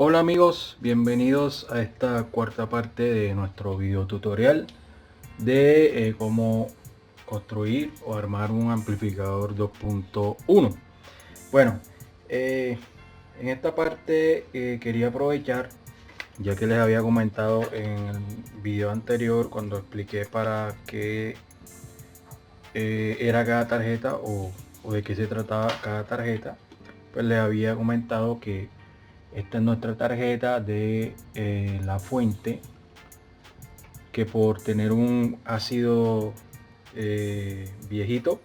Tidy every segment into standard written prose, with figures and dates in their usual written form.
Hola amigos, bienvenidos a esta cuarta parte de nuestro video tutorial de cómo construir o armar un amplificador 2.1. Bueno, en esta parte quería aprovechar, ya que les había comentado en el video anterior cuando expliqué para qué era cada tarjeta o de qué se trataba cada tarjeta, pues les había comentado que esta es nuestra tarjeta de la fuente, que por tener un ácido viejito,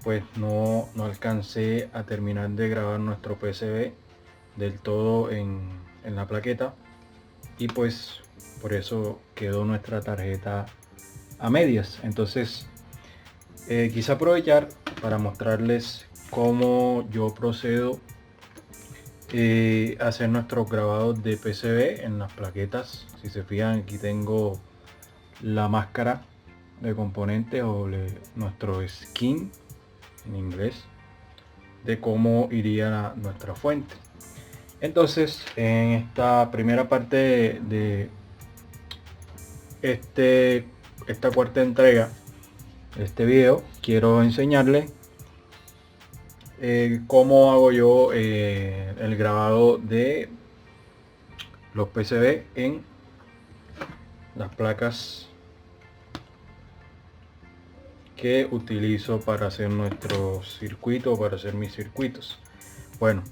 pues no alcancé a terminar de grabar nuestro PCB del todo en la plaqueta, y pues por eso quedó nuestra tarjeta a medias. Entonces quise aprovechar para mostrarles cómo yo procedo hacer nuestros grabados de PCB en las plaquetas. Si se fijan, aquí tengo la máscara de componentes o nuestro skin en inglés, de cómo iría nuestra fuente. Entonces, en esta primera parte de esta cuarta entrega de este video, quiero enseñarles cómo hago yo el grabado de los PCB en las placas que utilizo para hacer nuestros circuitos, para hacer mis circuitos. Bueno,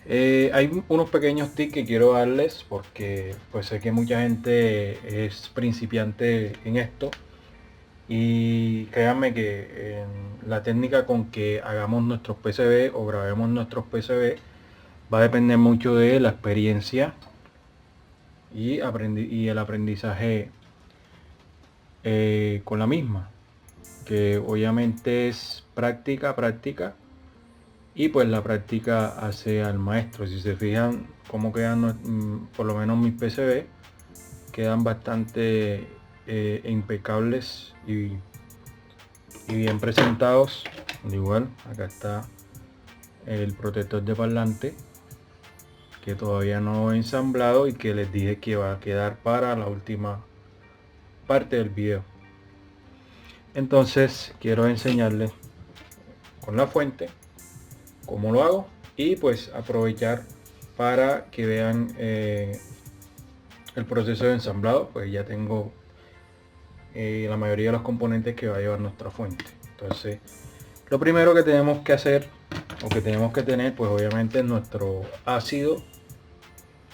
hay unos pequeños tips que quiero darles, porque pues sé que mucha gente es principiante en esto, y créanme que la técnica con que hagamos nuestros PCB o grabemos nuestros PCB va a depender mucho de la experiencia y el aprendizaje con la misma, que obviamente es práctica, y pues la práctica hace al maestro. Si se fijan cómo quedan, por lo menos mis PCB quedan bastante impecables y bien presentados. Igual acá está el protector de parlante, que todavía no he ensamblado y que les dije que va a quedar para la última parte del video. Entonces quiero enseñarles con la fuente cómo lo hago, y pues aprovechar para que vean el proceso de ensamblado. Pues ya tengo la mayoría de los componentes que va a llevar nuestra fuente. Entonces lo primero que tenemos que hacer, o que tenemos que tener, pues obviamente es nuestro ácido,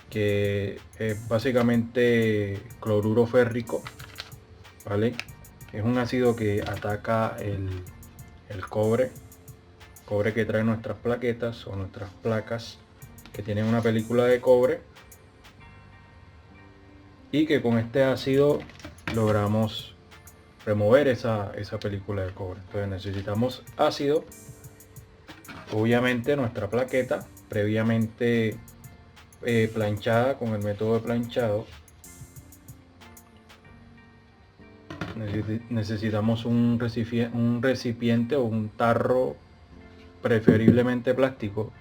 que es básicamente cloruro férrico, ¿vale? Es un ácido que ataca el cobre que trae nuestras plaquetas o nuestras placas que tienen una película de cobre, y que con este ácido logramos remover esa película de cobre. Entonces necesitamos ácido, obviamente nuestra plaqueta previamente planchada con el método de planchado. Necesitamos un recipiente o un tarro, preferiblemente plástico.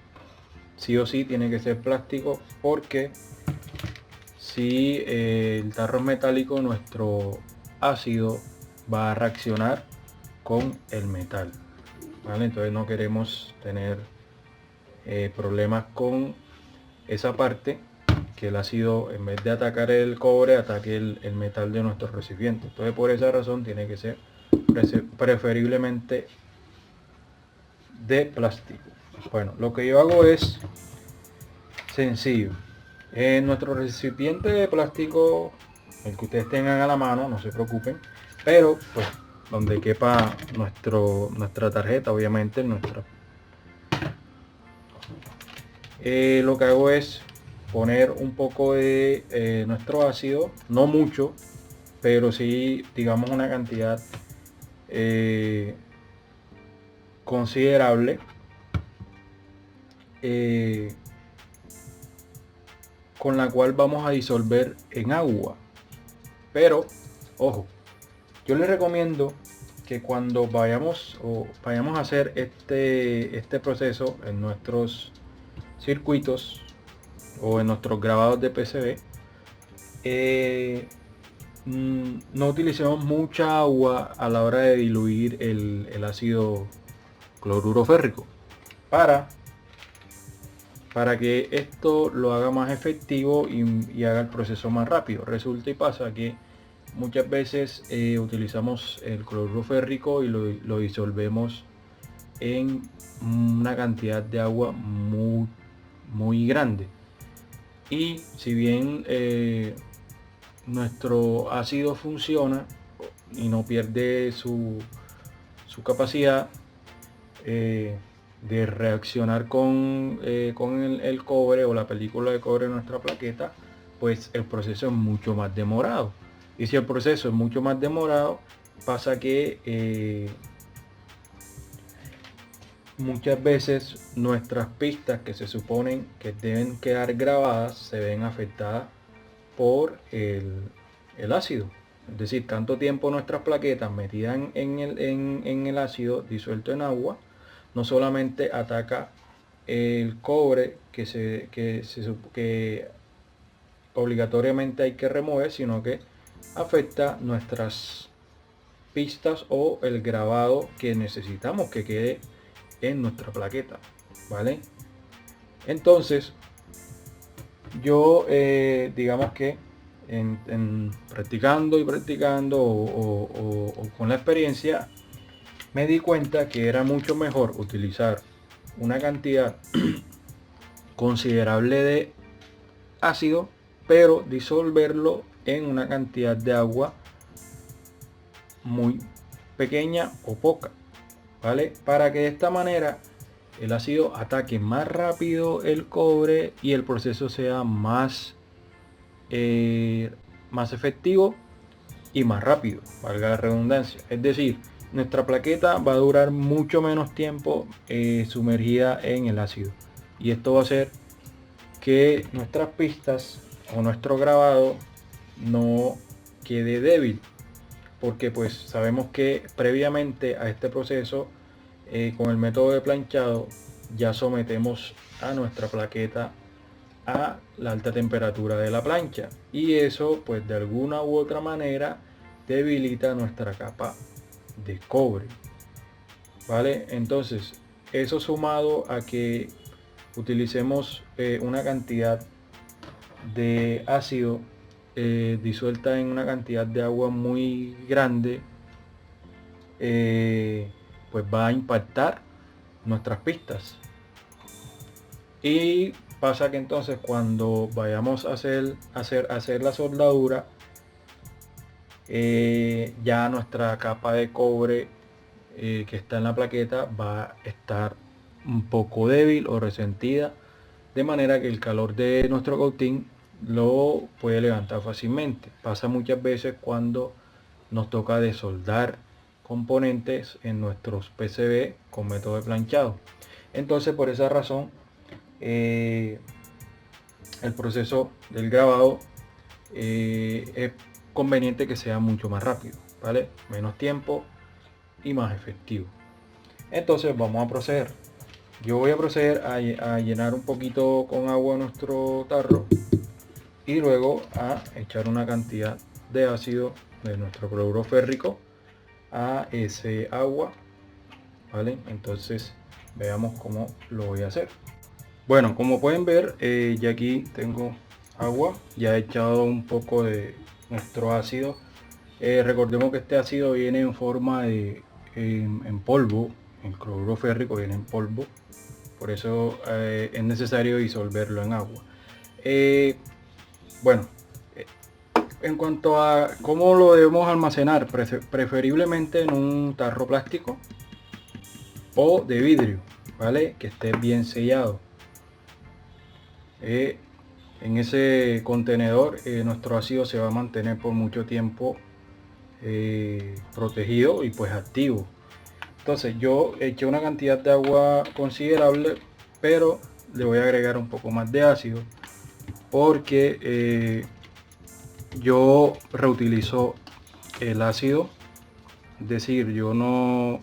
Sí o sí tiene que ser plástico, porque si el tarro es metálico, nuestro ácido va a reaccionar con el metal, ¿vale? Entonces no queremos tener problemas con esa parte, que el ácido, en vez de atacar el cobre, ataque el metal de nuestro recipiente. Entonces por esa razón tiene que ser preferiblemente de plástico. Bueno, lo que yo hago es sencillo. En nuestro recipiente de plástico, el que ustedes tengan a la mano, no se preocupen, pero pues donde quepa nuestra tarjeta, obviamente lo que hago es poner un poco de nuestro ácido, no mucho, pero sí, digamos, una cantidad considerable, con la cual vamos a disolver en agua. Pero ojo, yo les recomiendo que cuando vayamos a hacer este proceso en nuestros circuitos, o en nuestros grabados de PCB, no utilicemos mucha agua a la hora de diluir el ácido cloruro férrico para que esto lo haga más efectivo y haga el proceso más rápido. Resulta y pasa que muchas veces utilizamos el cloruro férrico y lo disolvemos en una cantidad de agua muy grande, y si bien nuestro ácido funciona y no pierde su capacidad de reaccionar con el cobre o la película de cobre en nuestra plaqueta, pues el proceso es mucho más demorado. Y si el proceso es mucho más demorado, pasa que muchas veces nuestras pistas que se suponen que deben quedar grabadas se ven afectadas por el ácido. Es decir, tanto tiempo nuestras plaquetas metidas en el ácido disuelto en agua, no solamente ataca el cobre que obligatoriamente hay que remover, sino que afecta nuestras pistas o el grabado que necesitamos que quede en nuestra plaqueta, ¿vale? Entonces, yo digamos que practicando y practicando o con la experiencia, me di cuenta que era mucho mejor utilizar una cantidad considerable de ácido, pero disolverlo en una cantidad de agua muy pequeña o poca, ¿vale? Para que de esta manera el ácido ataque más rápido el cobre y el proceso sea más efectivo y más rápido, valga la redundancia. Es decir, nuestra plaqueta va a durar mucho menos tiempo sumergida en el ácido, y esto va a hacer que nuestras pistas o nuestro grabado no quede débil, porque pues sabemos que previamente a este proceso con el método de planchado ya sometemos a nuestra plaqueta a la alta temperatura de la plancha, y eso pues de alguna u otra manera debilita nuestra capa de cobre, ¿vale? Entonces eso sumado a que utilicemos una cantidad de ácido disuelta en una cantidad de agua muy grande, pues va a impactar nuestras pistas. Y pasa que entonces cuando vayamos a hacer la soldadura, ya nuestra capa de cobre que está en la plaqueta va a estar un poco débil o resentida, de manera que el calor de nuestro coating lo puede levantar fácilmente. Pasa muchas veces cuando nos toca desoldar componentes en nuestros PCB con método de planchado. Entonces, por esa razón, el proceso del grabado es conveniente que sea mucho más rápido, ¿vale? Menos tiempo y más efectivo. Entonces vamos a proceder. Yo voy a proceder a llenar un poquito con agua nuestro tarro y luego a echar una cantidad de ácido de nuestro cloruro férrico a ese agua, ¿vale? Entonces veamos cómo lo voy a hacer. Bueno, como pueden ver, ya aquí tengo agua, ya he echado un poco de nuestro ácido. Recordemos que este ácido viene en forma de en polvo, el cloruro férrico viene en polvo, por eso es necesario disolverlo en agua. Bueno, en cuanto a cómo lo debemos almacenar, preferiblemente en un tarro plástico o de vidrio, ¿vale? Que esté bien sellado. En ese contenedor nuestro ácido se va a mantener por mucho tiempo protegido y pues activo. Entonces yo eché una cantidad de agua considerable, pero le voy a agregar un poco más de ácido porque yo reutilizo el ácido. Es decir, yo no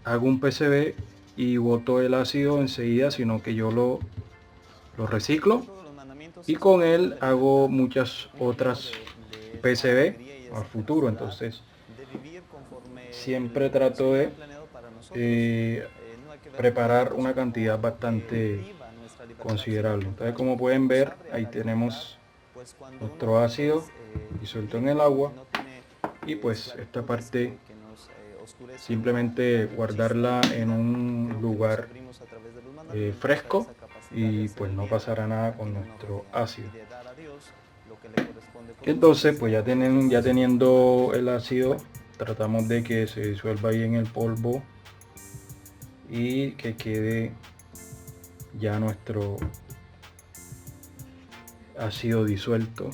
hago un PCB y boto el ácido enseguida, sino que yo lo lo reciclo y con él hago muchas otras PCB al futuro. Entonces siempre trato de preparar una cantidad bastante considerable. Entonces, como pueden ver, ahí tenemos nuestro ácido disuelto en el agua, y pues esta parte simplemente guardarla en un lugar fresco, y pues no pasará nada con nuestro ácido. Entonces pues ya teniendo el ácido, tratamos de que se disuelva ahí en el polvo y que quede ya nuestro ácido disuelto.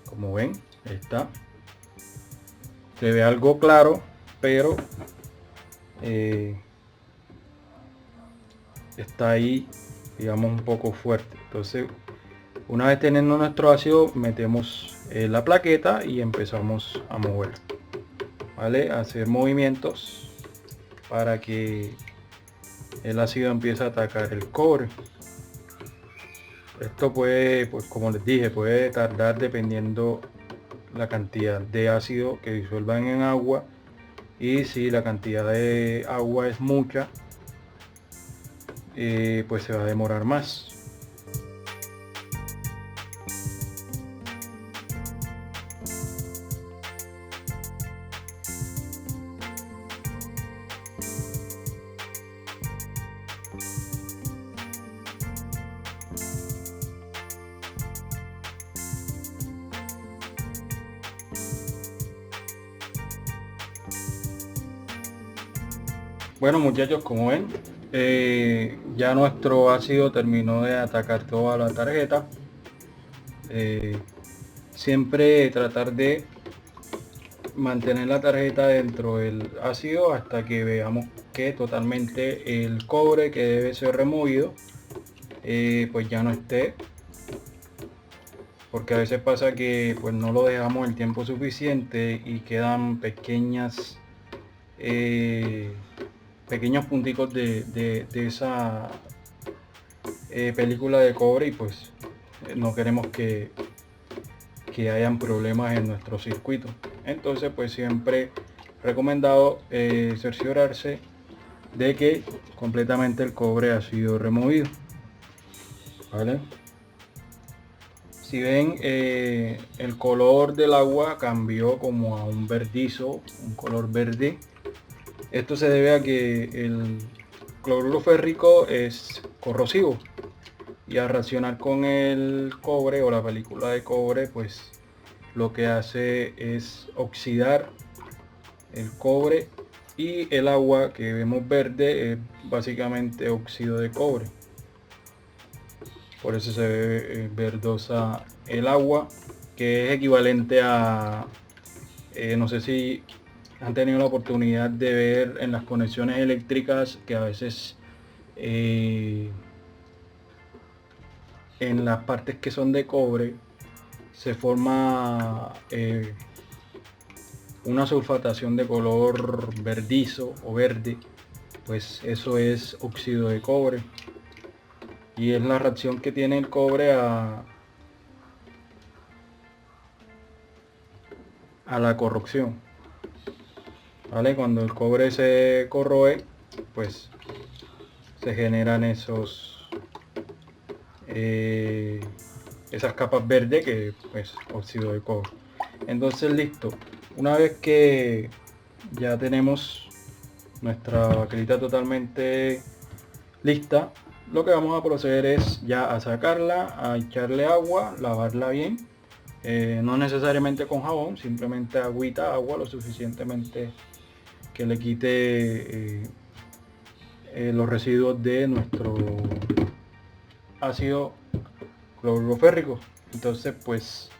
Como ven, ahí está, se ve algo claro, pero está ahí, digamos, un poco fuerte. Entonces, una vez teniendo nuestro ácido, metemos la plaqueta y empezamos a mover, ¿vale? A hacer movimientos para que el ácido empiece a atacar el cobre. Esto puede, pues como les dije, puede tardar dependiendo la cantidad de ácido que disuelvan en agua, y si la cantidad de agua es mucha, pues se va a demorar más. Bueno muchachos, como ven, ya nuestro ácido terminó de atacar toda la tarjeta. Siempre tratar de mantener la tarjeta dentro del ácido hasta que veamos que totalmente el cobre que debe ser removido pues ya no esté, porque a veces pasa que pues no lo dejamos el tiempo suficiente y quedan pequeños punticos de esa película de cobre, y pues no queremos que hayan problemas en nuestro circuito. Entonces pues siempre recomendado cerciorarse de que completamente el cobre ha sido removido, ¿vale? Si ven, el color del agua cambió como a un verdizo, un color verde. Esto se debe a que el cloruro férrico es corrosivo, y al reaccionar con el cobre o la película de cobre, pues lo que hace es oxidar el cobre, y el agua que vemos verde es básicamente óxido de cobre. Por eso se ve verdosa el agua, que es equivalente a, no sé si han tenido la oportunidad de ver en las conexiones eléctricas que a veces en las partes que son de cobre se forma una sulfatación de color verdizo o verde. Pues eso es óxido de cobre, y es la reacción que tiene el cobre a la corrosión, ¿vale? Cuando el cobre se corroe, pues se generan esas capas verdes, que pues óxido de cobre. Entonces listo, una vez que ya tenemos nuestra baquelita totalmente lista, lo que vamos a proceder es ya a sacarla, a echarle agua, lavarla bien, no necesariamente con jabón, simplemente agüita, agua lo suficientemente que le quite los residuos de nuestro ácido cloruro férrico. Entonces pues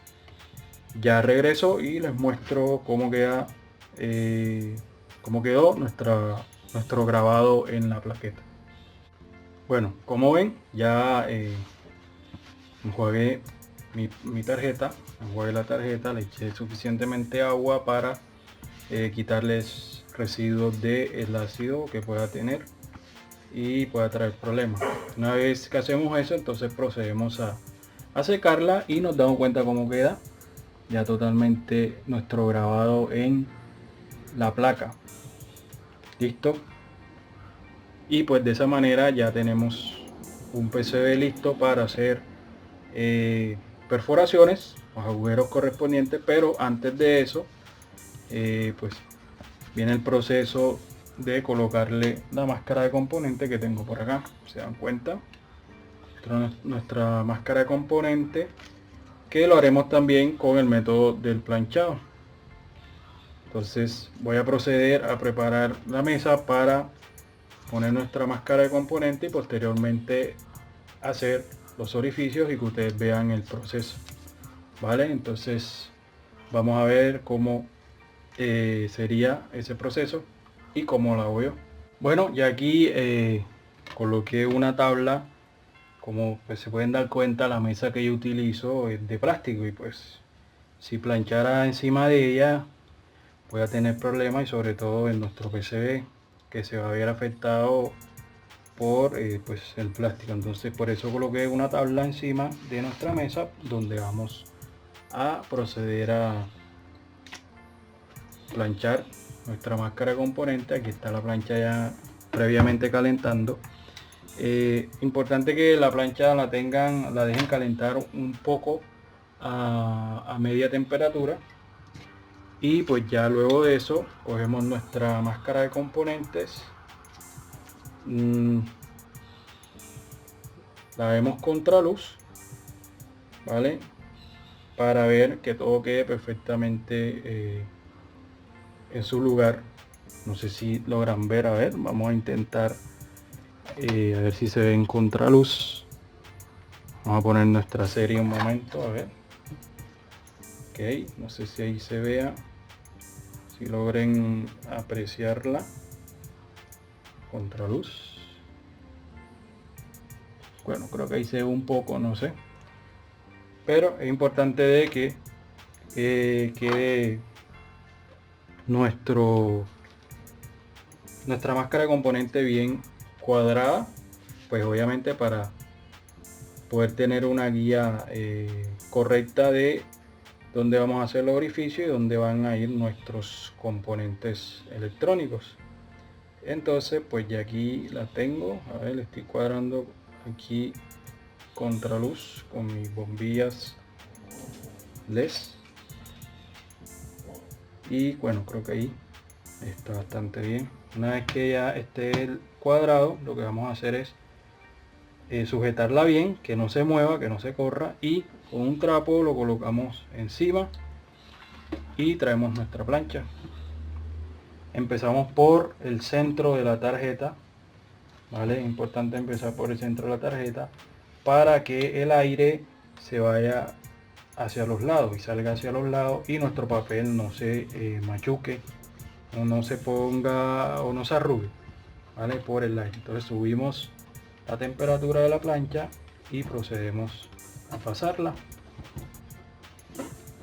ya regreso y les muestro cómo queda, cómo quedó nuestro grabado en la plaqueta. Bueno, como ven, ya enjuagué mi tarjeta, enjuagué la tarjeta, le eché suficientemente agua para quitarles residuos del ácido que pueda tener, y pueda traer problemas. Una vez que hacemos eso, entonces procedemos a secarla y nos damos cuenta cómo queda ya totalmente nuestro grabado en la placa. Listo. Y pues de esa manera ya tenemos un PCB listo para hacer perforaciones, los agujeros correspondientes, pero antes de eso pues viene el proceso de colocarle la máscara de componente que tengo por acá. Se dan cuenta, nuestra máscara de componente, que lo haremos también con el método del planchado. Entonces voy a proceder a preparar la mesa para poner nuestra máscara de componente y posteriormente hacer los orificios y que ustedes vean el proceso. Vale, entonces vamos a ver cómo sería ese proceso y cómo lo hago yo. Bueno, ya aquí coloqué una tabla. Como pues se pueden dar cuenta, la mesa que yo utilizo es de plástico y pues si planchara encima de ella voy a tener problemas, y sobre todo en nuestro PCB, que se va a ver afectado por pues el plástico. Entonces por eso coloqué una tabla encima de nuestra mesa donde vamos a proceder a planchar nuestra máscara de componente. Aquí está la plancha ya previamente calentando. Importante que la plancha la dejen calentar un poco a media temperatura, y pues ya luego de eso cogemos nuestra máscara de componentes, la vemos contraluz, vale, para ver que todo quede perfectamente en su lugar. No sé si logran ver, a ver, vamos a intentar a ver si se ve en contraluz. Vamos a poner nuestra serie un momento, a ver. Ok, no sé si ahí se vea, si logren apreciarla. Contraluz. Bueno, creo que ahí se ve un poco, no sé. Pero es importante de que quede nuestra máscara de componente bien cuadrada, pues obviamente para poder tener una guía correcta de dónde vamos a hacer los orificios y dónde van a ir nuestros componentes electrónicos. Entonces pues ya aquí la tengo, a ver, le estoy cuadrando aquí contraluz con mis bombillas LED, y bueno, creo que ahí está bastante bien. Una vez que ya esté el cuadrado, lo que vamos a hacer es sujetarla bien, que no se mueva, que no se corra, y con un trapo lo colocamos encima y traemos nuestra plancha. Empezamos por el centro de la tarjeta, vale, importante empezar por el centro de la tarjeta para que el aire se vaya hacia los lados y salga hacia los lados y nuestro papel no se machuque o no se ponga o no se arrugue, vale, por el aire. Entonces subimos la temperatura de la plancha y procedemos a pasarla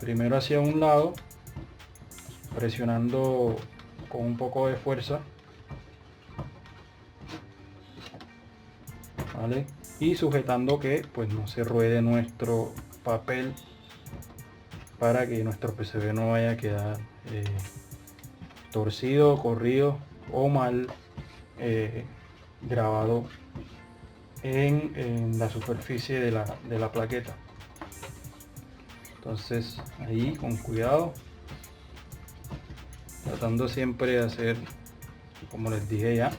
primero hacia un lado, presionando con un poco de fuerza, ¿vale? Y sujetando que pues no se ruede nuestro papel, para que nuestro PCB no vaya a quedar torcido, corrido o mal grabado en la superficie de la plaqueta. Entonces ahí con cuidado, tratando siempre de hacer, como les dije ya,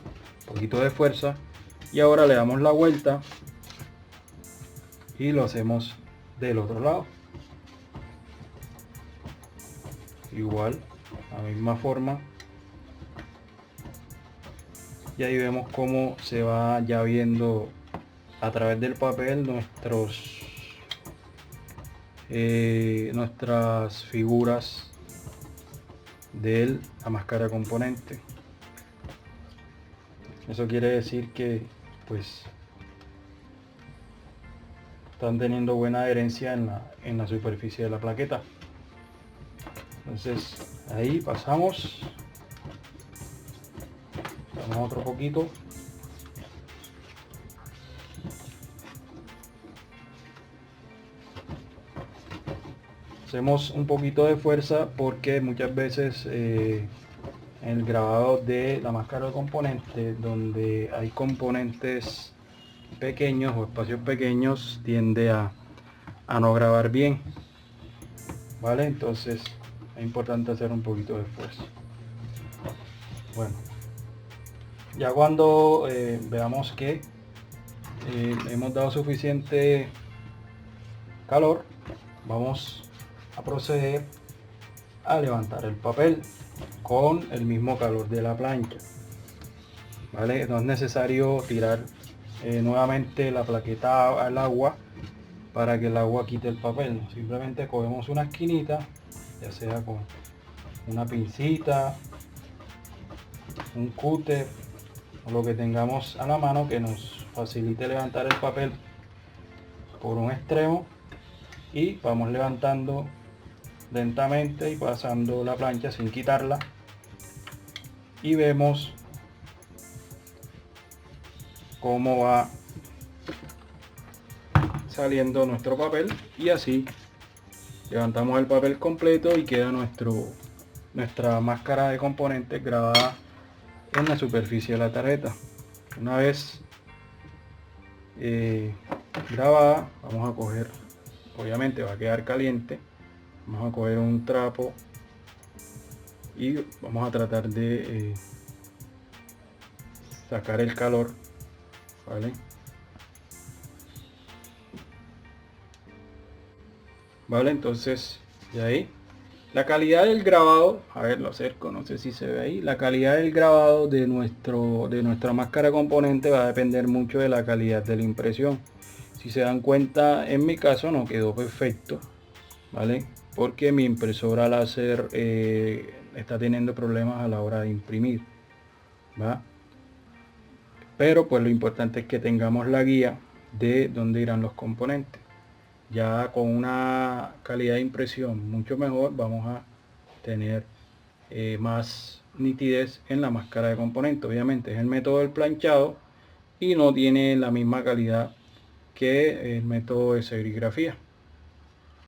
un poquito de fuerza, y ahora le damos la vuelta y lo hacemos del otro lado, igual, la misma forma, y ahí vemos cómo se va ya viendo a través del papel nuestras figuras de la máscara componente. Eso quiere decir que pues están teniendo buena adherencia en la superficie de la plaqueta. Entonces ahí pasamos, damos otro poquito hacemos un poquito de fuerza porque muchas veces en el grabado de la máscara de componentes, donde hay componentes pequeños o espacios pequeños, tiende a no grabar bien, vale. Entonces es importante hacer un poquito de esfuerzo. Bueno, ya cuando veamos que hemos dado suficiente calor, vamos a proceder a levantar el papel con el mismo calor de la plancha, vale. No es necesario tirar nuevamente la plaqueta al agua para que el agua quite el papel. Simplemente cogemos una esquinita, ya sea con una pincita, un cúter o lo que tengamos a la mano que nos facilite levantar el papel por un extremo, y vamos levantando lentamente y pasando la plancha sin quitarla, y vemos cómo va saliendo nuestro papel, y así levantamos el papel completo y queda nuestra máscara de componentes grabada en la superficie de la tarjeta. Una vez grabada, vamos a coger, obviamente va a quedar caliente, vamos a coger un trapo y vamos a tratar de sacar el calor, ¿vale? Vale, entonces de ahí la calidad del grabado, a ver, lo acerco, no sé si se ve ahí. La calidad del grabado de nuestra máscara componente va a depender mucho de la calidad de la impresión. Si se dan cuenta, en mi caso no quedó perfecto, ¿vale? Porque mi impresora láser está teniendo problemas a la hora de imprimir, ¿va? Pero pues lo importante es que tengamos la guía de dónde irán los componentes. Ya con una calidad de impresión mucho mejor, vamos a tener más nitidez en la máscara de componentes. Obviamente es el método del planchado y no tiene la misma calidad que el método de serigrafía.